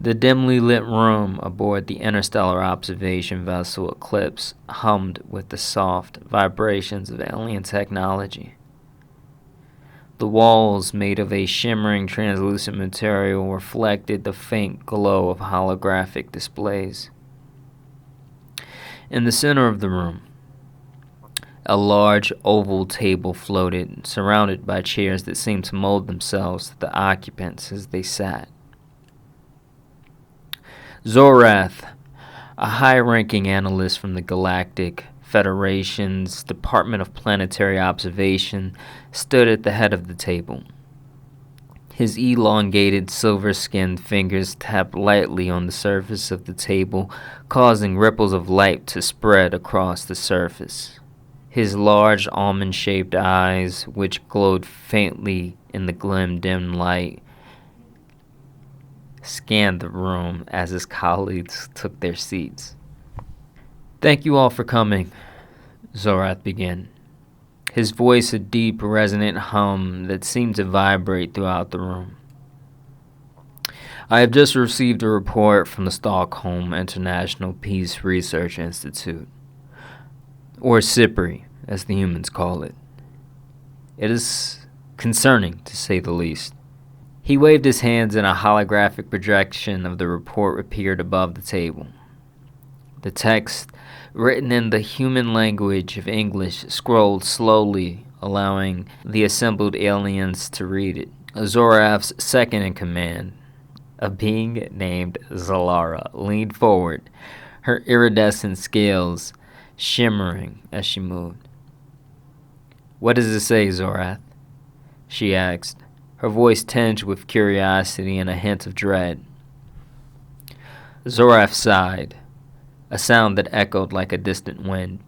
The dimly lit room aboard the interstellar observation vessel Eclipse hummed with the soft vibrations of alien technology. The walls, made of a shimmering translucent material, reflected the faint glow of holographic displays. In the center of the room, a large oval table floated, surrounded by chairs that seemed to mold themselves to the occupants as they sat. Zorath, a high-ranking analyst from the Galactic Federation's Department of Planetary Observation, stood at the head of the table. His elongated, silver-skinned fingers tapped lightly on the surface of the table, causing ripples of light to spread across the surface. His large, almond-shaped eyes, which glowed faintly in the dim light, scanned the room as his colleagues took their seats. "Thank you all for coming," Zorath began, his voice a deep, resonant hum that seemed to vibrate throughout the room. "I have just received a report from the Stockholm International Peace Research Institute, or Sipri, as the humans call it. It is concerning, to say the least." He waved his hands, and a holographic projection of the report appeared above the table. The text, written in the human language of English, scrolled slowly, allowing the assembled aliens to read it. Zorath's second-in-command, a being named Zalara, leaned forward, her iridescent scales shimmering as she moved. "What does it say, Zorath?" she asked, her voice tinged with curiosity and a hint of dread. Zorath sighed, a sound that echoed like a distant wind.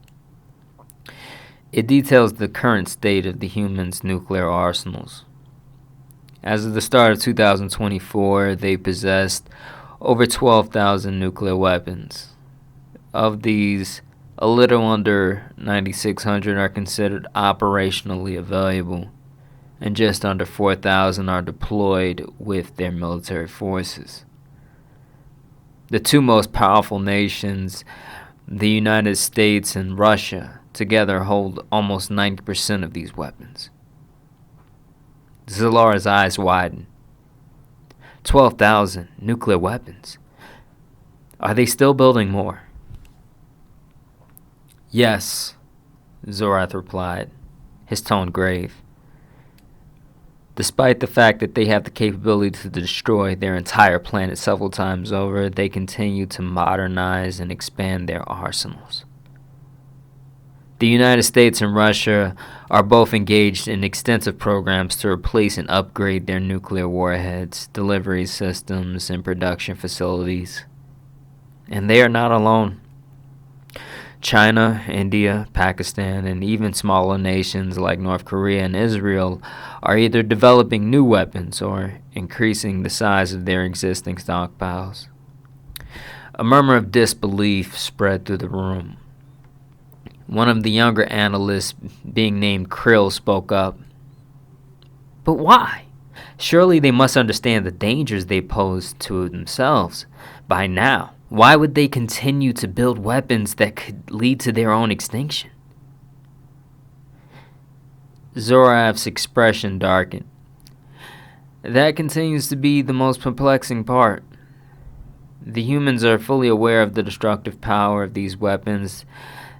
"It details the current state of the humans' nuclear arsenals. As of the start of 2024, they possessed over 12,000 nuclear weapons. Of these, a little under 9,600 are considered operationally available, and just under 4,000 are deployed with their military forces. The two most powerful nations, the United States and Russia, together hold almost 90% of these weapons." Zalara's eyes widened. 12,000 nuclear weapons. Are they still building more? "Yes," Zorath replied, his tone grave. "Despite the fact that they have the capability to destroy their entire planet several times over, they continue to modernize and expand their arsenals. The United States and Russia are both engaged in extensive programs to replace and upgrade their nuclear warheads, delivery systems, and production facilities. And they are not alone. China, India, Pakistan, and even smaller nations like North Korea and Israel are either developing new weapons or increasing the size of their existing stockpiles." A murmur of disbelief spread through the room. One of the younger analysts, being named Krill, spoke up. "But why? Surely they must understand the dangers they pose to themselves by now. Why would they continue to build weapons that could lead to their own extinction?" Zorath's expression darkened. "That continues to be the most perplexing part. The humans are fully aware of the destructive power of these weapons.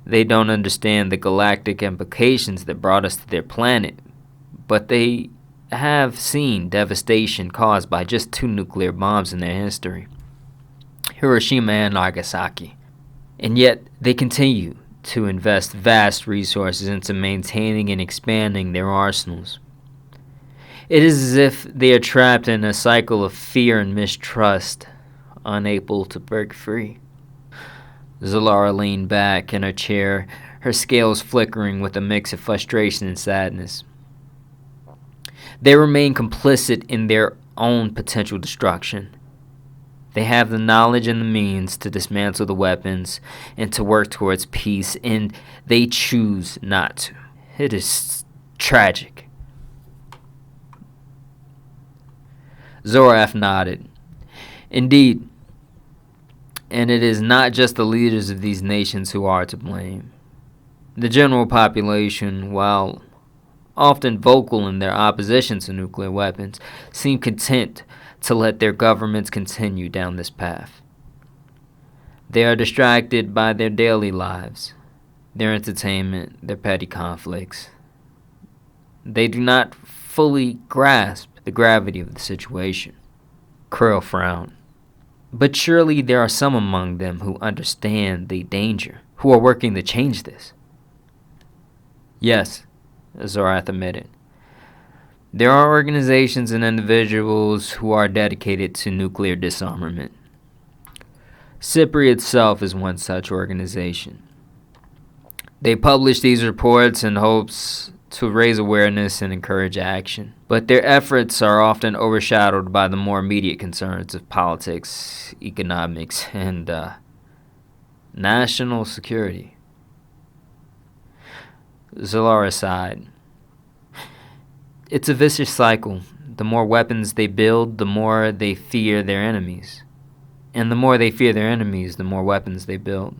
They don't understand the galactic implications that brought us to their planet, but they have seen devastation caused by just 2 nuclear bombs in their history, Hiroshima and Nagasaki. And yet they continue to invest vast resources into maintaining and expanding their arsenals. It is as if they are trapped in a cycle of fear and mistrust, unable to break free." Zalara leaned back in her chair, her scales flickering with a mix of frustration and sadness. "They remain complicit in their own potential destruction. They have the knowledge and the means to dismantle the weapons and to work towards peace, and they choose not to. It is tragic." Zorath nodded, Indeed, and it is not just the leaders of these nations who are to blame. The general population, while often vocal in their opposition to nuclear weapons, seem content to let their governments continue down this path. They are distracted by their daily lives, their entertainment, their petty conflicts. They do not fully grasp the gravity of the situation. Krill frowned. But surely there are some among them who understand the danger, who are working to change this. Yes, Zorath admitted. There are organizations and individuals who are dedicated to nuclear disarmament. Sipri itself is one such organization. They publish these reports in hopes to raise awareness and encourage action, but their efforts are often overshadowed by the more immediate concerns of politics, economics, and national security. Zalara sighed. It's a vicious cycle. The more weapons they build, the more they fear their enemies. And the more they fear their enemies, the more weapons they build.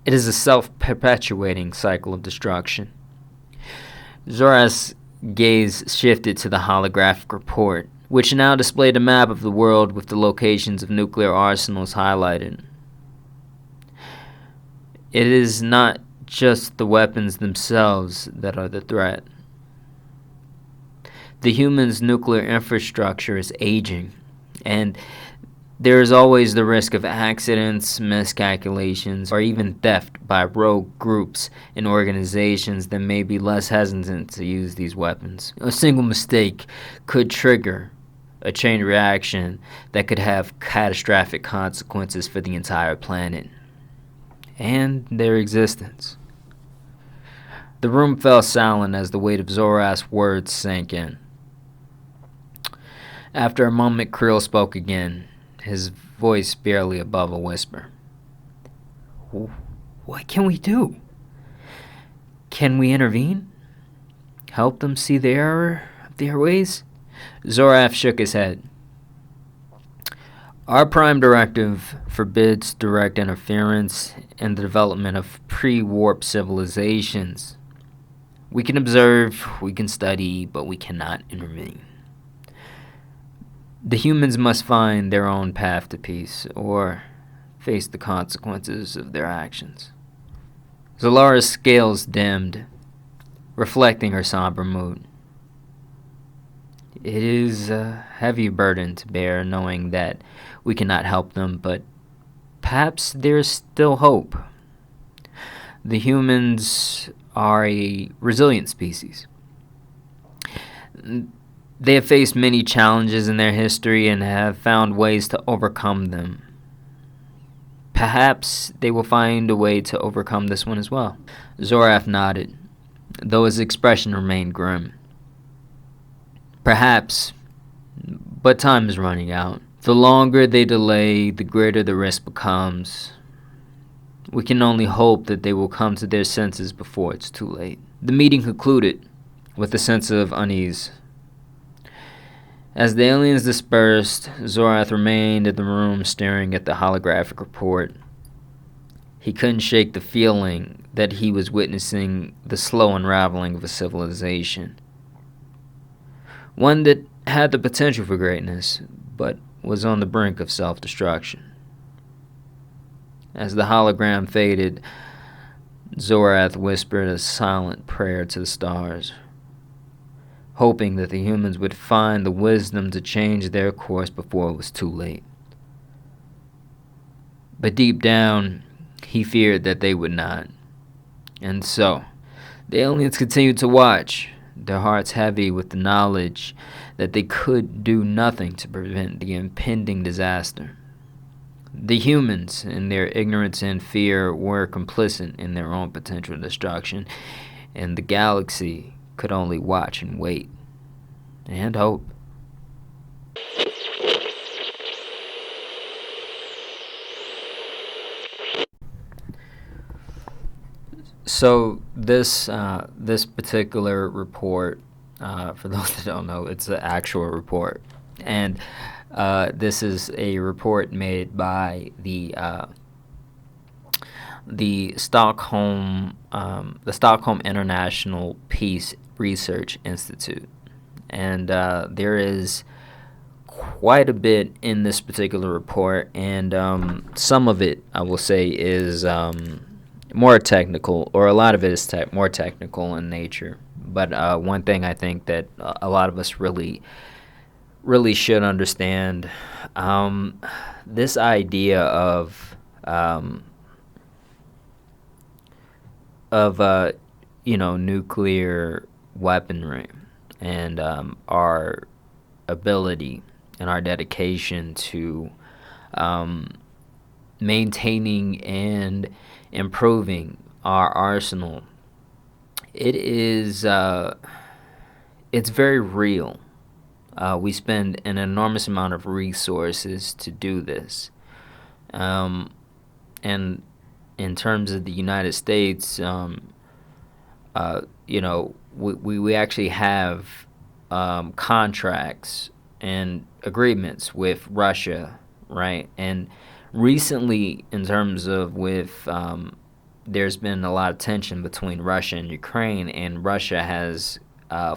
It is a self-perpetuating cycle of destruction. Zora's gaze shifted to the holographic report, which now displayed a map of the world with the locations of nuclear arsenals highlighted. It is not just the weapons themselves that are the threat. The humans' nuclear infrastructure is aging, and there is always the risk of accidents, miscalculations, or even theft by rogue groups and organizations that may be less hesitant to use these weapons. A single mistake could trigger a chain reaction that could have catastrophic consequences for the entire planet and their existence. The room fell silent as the weight of Zorath's words sank in. After a moment, Krill spoke again, his voice barely above a whisper. What can we do? Can we intervene? Help them see the error of their ways? Zorath shook his head. Our prime directive forbids direct interference in the development of pre-warp civilizations. We can observe, we can study, but we cannot intervene. The humans must find their own path to peace, or face the consequences of their actions. Zalara's scales dimmed, reflecting her somber mood. It is a heavy burden to bear, knowing that we cannot help them, but perhaps there is still hope. The humans are a resilient species. They have faced many challenges in their history and have found ways to overcome them. Perhaps they will find a way to overcome this one as well. Zorath nodded, though his expression remained grim. Perhaps, but time is running out. The longer they delay, the greater the risk becomes. We can only hope that they will come to their senses before it's too late. The meeting concluded with a sense of unease. As the aliens dispersed, Zorath remained in the room staring at the holographic report. He couldn't shake the feeling that he was witnessing the slow unraveling of a civilization. One that had the potential for greatness, but was on the brink of self-destruction. As the hologram faded, Zorath whispered a silent prayer to the stars, hoping that the humans would find the wisdom to change their course before it was too late. But deep down, he feared that they would not. And so, the aliens continued to watch, their hearts heavy with the knowledge that they could do nothing to prevent the impending disaster. The humans, in their ignorance and fear, were complicit in their own potential destruction, and the galaxy could only watch and wait, and hope. So this particular report, for those that don't know, it's an actual report, and This is a report made by the Stockholm International Peace Research Institute, and there is quite a bit in this particular report, and some of it, I will say, is more technical, or a lot of it is more technical in nature. But one thing I think that a lot of us really should understand, this idea of nuclear weaponry, and our ability and our dedication to maintaining and improving our arsenal. It's very real. We spend an enormous amount of resources to do this. And in terms of the United States, we actually have contracts and agreements with Russia, right? And recently, in terms of there's been a lot of tension between Russia and Ukraine, and Russia has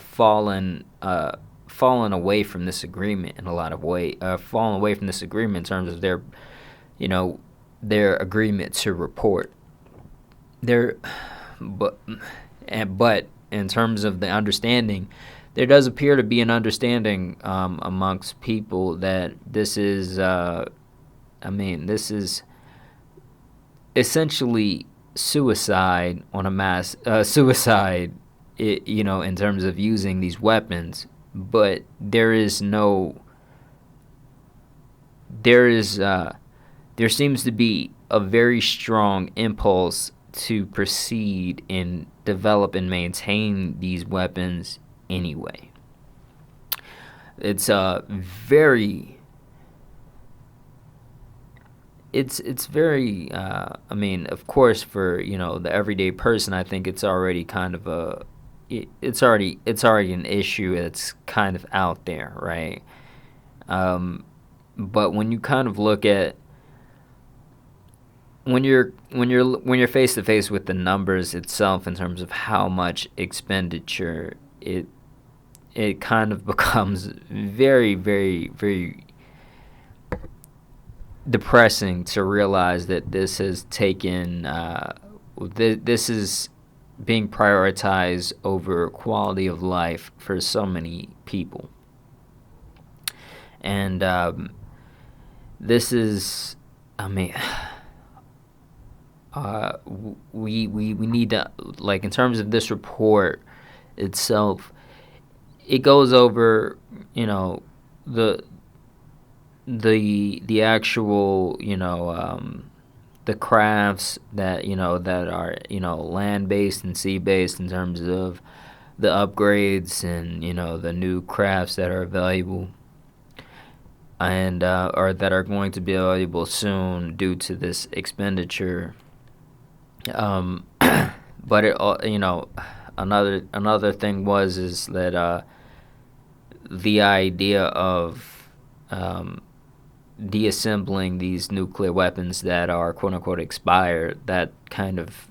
fallen away from this agreement in a lot of ways. Fallen away from this agreement in terms of their agreement to report. But in terms of the understanding, there does appear to be an understanding amongst people that this is essentially suicide on a mass suicide, in terms of using these weapons. But there seems to be a very strong impulse to proceed and develop and maintain these weapons anyway. It's very of course, for the everyday person, I think it's already kind of it's already an issue that's kind of out there, right? But when you kind of look at when you're face to face with the numbers itself, in terms of how much expenditure, it kind of becomes very, very, very depressing to realize that this has taken this is being prioritized over quality of life for so many people. And this is, we need to, in terms of this report itself, it goes over the actual the crafts that that are land based and sea based, in terms of the upgrades and the new crafts that are available, and or that are going to be available soon due to this expenditure. But it another thing is that the idea of deassembling these nuclear weapons that are quote unquote expired, that kind of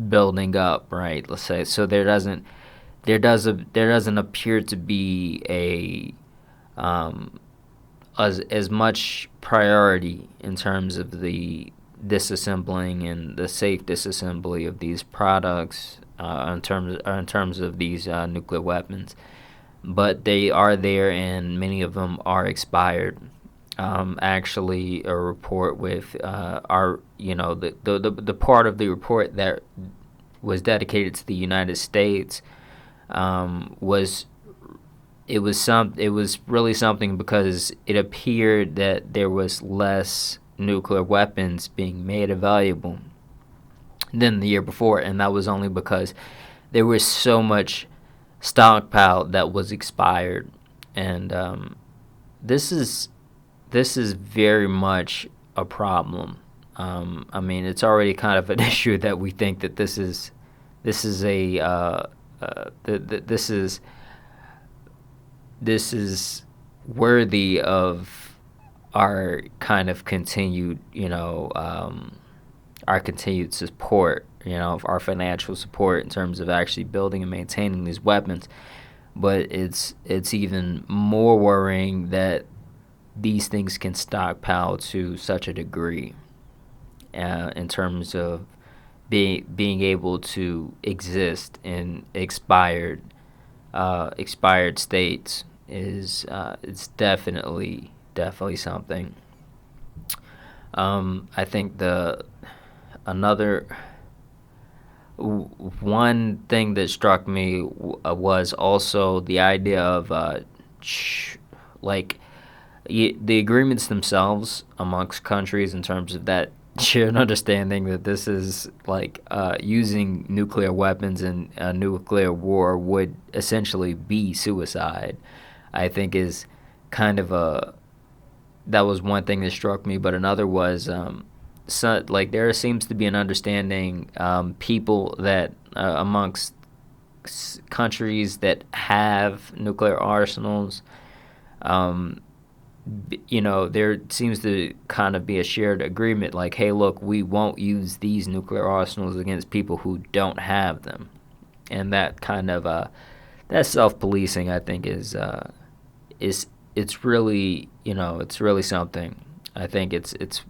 building up, right? Let's say, so there doesn't appear to be as much priority in terms of the disassembling and the safe disassembly of these products, in terms of these nuclear weapons. But they are there, and many of them are expired. Actually, a report with the part of the report that was dedicated to the United States was really something, because it appeared that there was less nuclear weapons being made available than the year before, and that was only because there was so much stockpile that was expired. And this is very much a problem. It's already kind of an issue that we think that this is worthy of our kind of continued, our continued support, of our financial support in terms of actually building and maintaining these weapons. But it's even more worrying that these things can stockpile to such a degree, in terms of being able to exist in expired states is it's definitely something. I think the another one thing that struck me was also the idea of like the agreements themselves amongst countries in terms of that shared understanding that this is like using nuclear weapons in a nuclear war would essentially be suicide. I think is kind of a that was one thing that struck me, but another was so, like there seems to be an understanding, people that amongst countries that have nuclear arsenals, um, there seems to kind of be a shared agreement like, hey, look, we won't use these nuclear arsenals against people who don't have them. And that kind of that self-policing, I think, is it's really, it's really something. I think it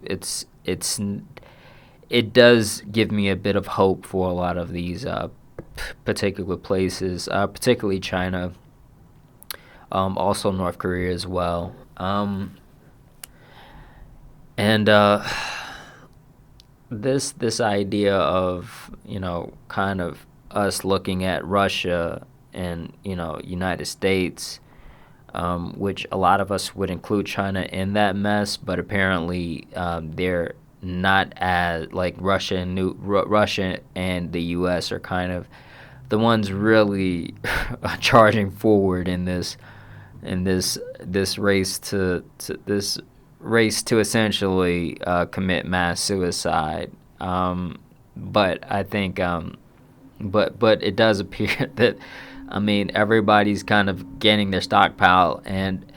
does give me a bit of hope for a lot of these particular places, particularly China, also North Korea as well. And this idea of, kind of us looking at Russia and, United States, which a lot of us would include China in that mess, but apparently they're not as like Russia and the U.S. are kind of the ones really charging forward in this race to essentially commit mass suicide. But I think but it does appear that, everybody's kind of getting their stockpile, and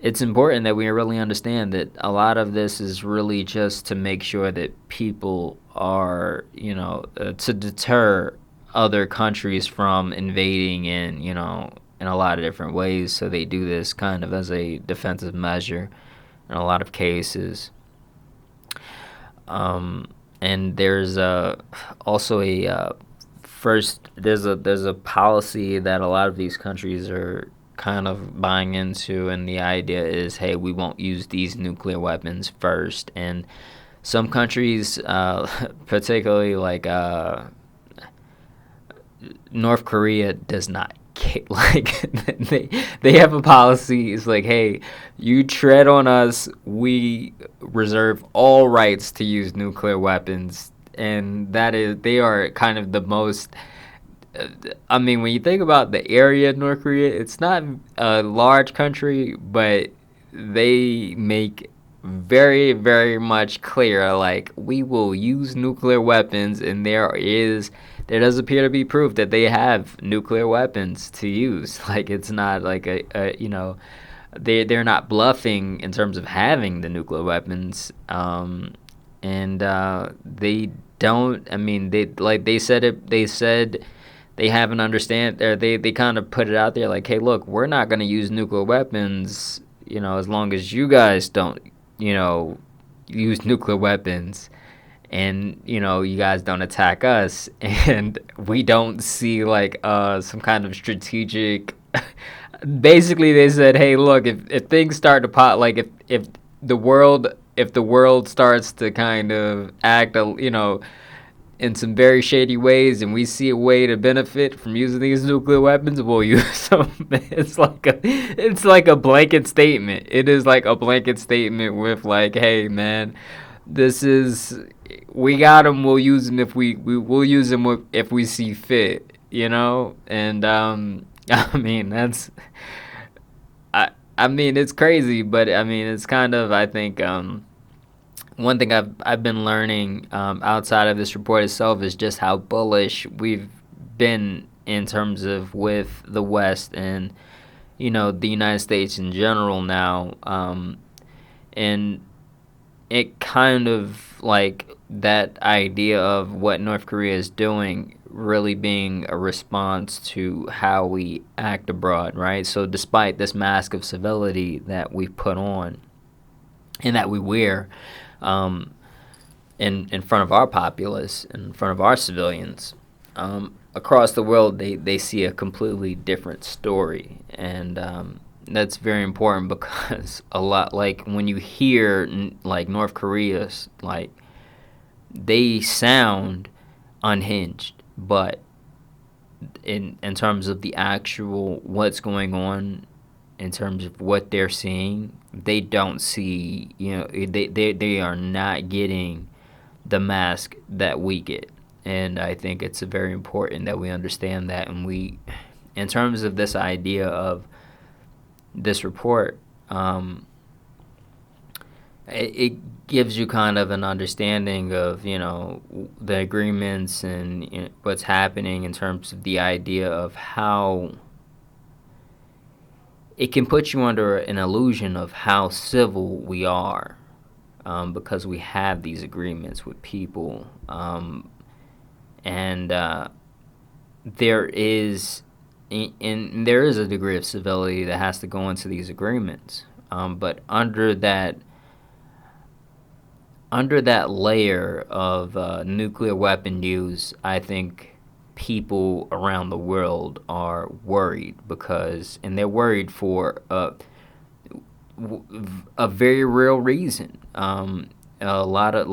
it's important that we really understand that a lot of this is really just to make sure that people are, to deter other countries from invading in a lot of different ways. So they do this kind of as a defensive measure in a lot of cases. And there's also there's a policy that a lot of these countries are kind of buying into, and the idea is, hey, we won't use these nuclear weapons first. And some countries, particularly like North Korea, does not like they have a policy. It's like, hey, you tread on us, we reserve all rights to use nuclear weapons. And that is, they are kind of the most, when you think about the area of North Korea, it's not a large country, but they make very, very much clear, like, we will use nuclear weapons, and there does appear to be proof that they have nuclear weapons to use. Like, it's not like they're not bluffing in terms of having the nuclear weapons. And they don't. They said they have an understand, or they kind of put it out there like, hey, look, we're not going to use nuclear weapons, as long as you guys don't, use nuclear weapons, and you guys don't attack us, and we don't see like some kind of strategic. Basically, they said, hey, look, if things start to pop, like if the world starts to kind of act, in some very shady ways, and we see a way to benefit from using these nuclear weapons, we'll use them. It's like a blanket statement. It is like a blanket statement with like, hey, man, we got them. We'll use them we'll use them if we see fit, And that's. It's crazy, but it's kind of, I think, one thing I've been learning outside of this report itself is just how bullish we've been in terms of with the West, and the United States in general now, and it kind of like that idea of what North Korea is doing really being a response to how we act abroad, right? So despite this mask of civility that we put on and that we wear, in front of our populace, in front of our civilians, across the world, they see a completely different story, and that's very important because a lot, like when you hear like North Korea's, like they sound unhinged, but in terms of the actual what's going on, in terms of what they're seeing, they don't see, they are not getting the mask that we get. And I think it's very important that we understand that. And in terms of this idea of this report, it gives you kind of an understanding of, the agreements and what's happening in terms of the idea of how it can put you under an illusion of how civil we are, because we have these agreements with people, and there is a degree of civility that has to go into these agreements, but under that layer of nuclear weapon use, I think people around the world are worried and they're worried for a very real reason. A lot of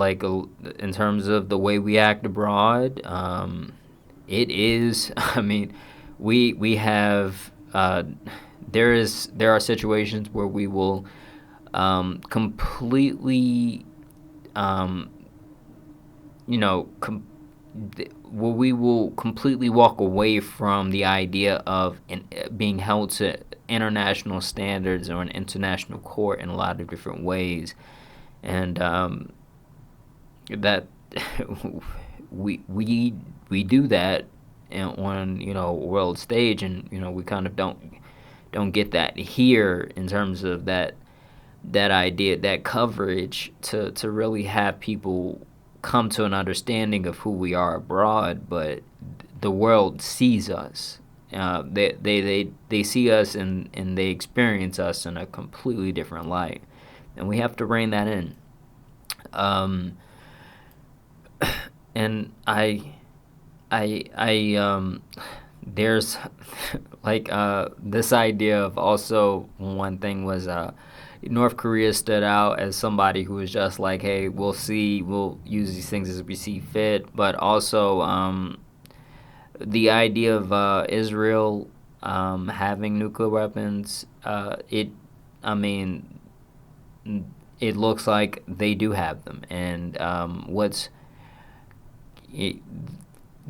in terms of the way we act abroad, it is. I mean, we have there are situations where we will completely where we will completely walk away from the idea of being held to international standards or an international court in a lot of different ways, and that we do that on world stage, and we kind of don't get that here in terms of that idea, that coverage to really have people come to an understanding of who we are abroad. But the world sees us. They see us and they experience us in a completely different light, and we have to rein that in. And there's this idea of, also one thing was North Korea stood out as somebody who was just like, hey, we'll use these things as we see fit, but also the idea of Israel having nuclear weapons, it looks like they do have them, and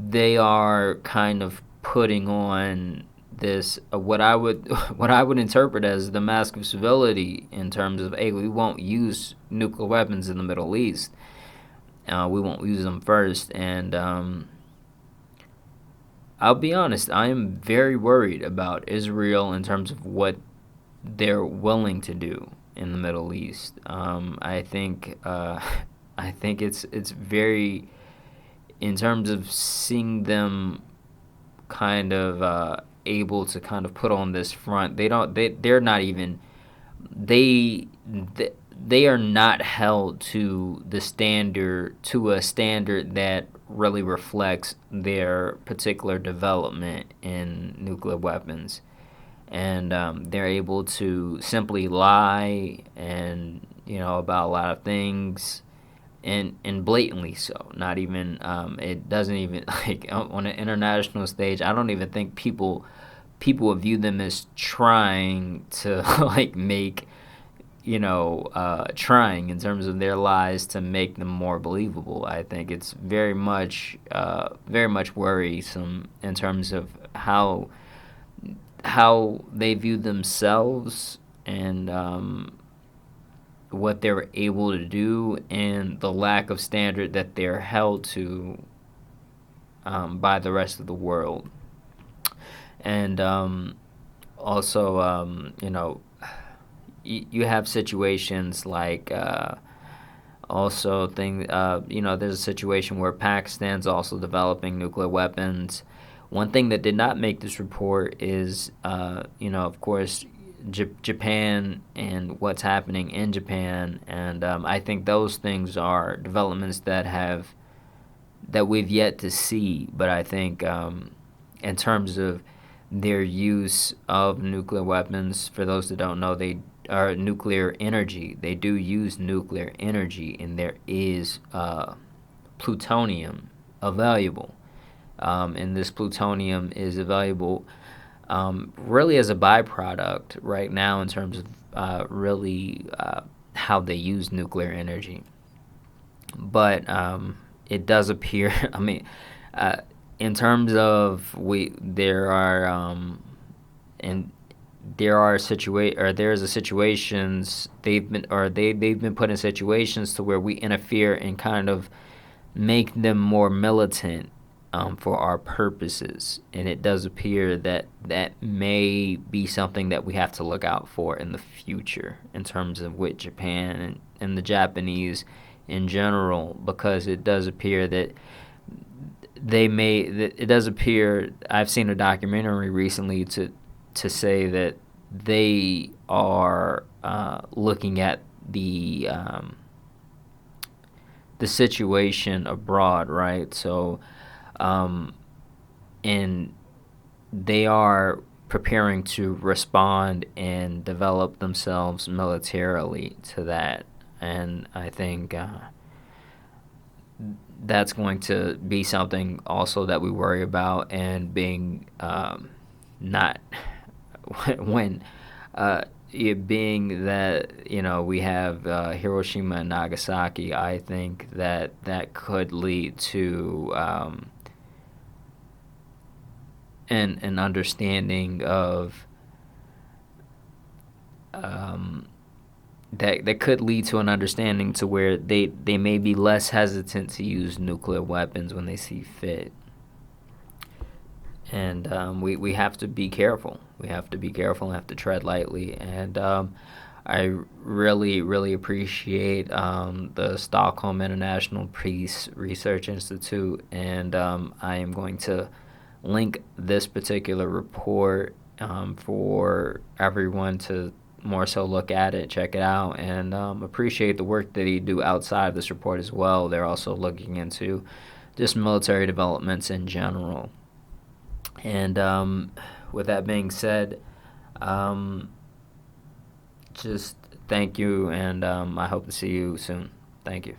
they are kind of putting on this what I would interpret as the mask of civility, in terms of, hey, we won't use nuclear weapons in the Middle East. We won't use them first, and I'll be honest, I am very worried about Israel in terms of what they're willing to do in the Middle East. I think it's very, in terms of seeing them kind of able to kind of put on this front. They're not even, they are not held to a standard that really reflects their particular development in nuclear weapons, and they're able to simply lie and about a lot of things, and blatantly so. Not even it doesn't even, like, on an international stage, I don't even think people view them as trying to make trying in terms of their lies to make them more believable. I think it's very much worrisome in terms of how they view themselves, and what they're able to do, and the lack of standard that they're held to by the rest of the world. And also, you have situations like also there's a situation where Pakistan's also developing nuclear weapons. One thing that did not make this report is, of course, Japan and what's happening in Japan, and I think those things are developments that we've yet to see. But I think, in terms of their use of nuclear weapons, for those that don't know, they are nuclear energy. They do use nuclear energy, and there is plutonium available. And this plutonium is available really as a byproduct right now in terms of how they use nuclear energy. But it does appear, in terms of there's a situations they've been put in situations to where we interfere and kind of make them more militant for our purposes, and it does appear that may be something that we have to look out for in the future in terms of with Japan and the Japanese in general, because it does appear that I've seen a documentary recently to say that they are looking at the situation abroad, right? So, and they are preparing to respond and develop themselves militarily to that, and I think that's going to be something also that we worry about, and being not when it being that we have Hiroshima and Nagasaki. I think that could lead to an understanding of that could lead to an understanding to where they may be less hesitant to use nuclear weapons when they see fit. And we have to be careful. We have to be careful and have to tread lightly. And I really, really appreciate the Stockholm International Peace Research Institute, and I am going to link this particular report for everyone to more so look at it, check it out, and appreciate the work that they do outside of this report as well. They're also looking into just military developments in general. And with that being said, just thank you, and I hope to see you soon. Thank you.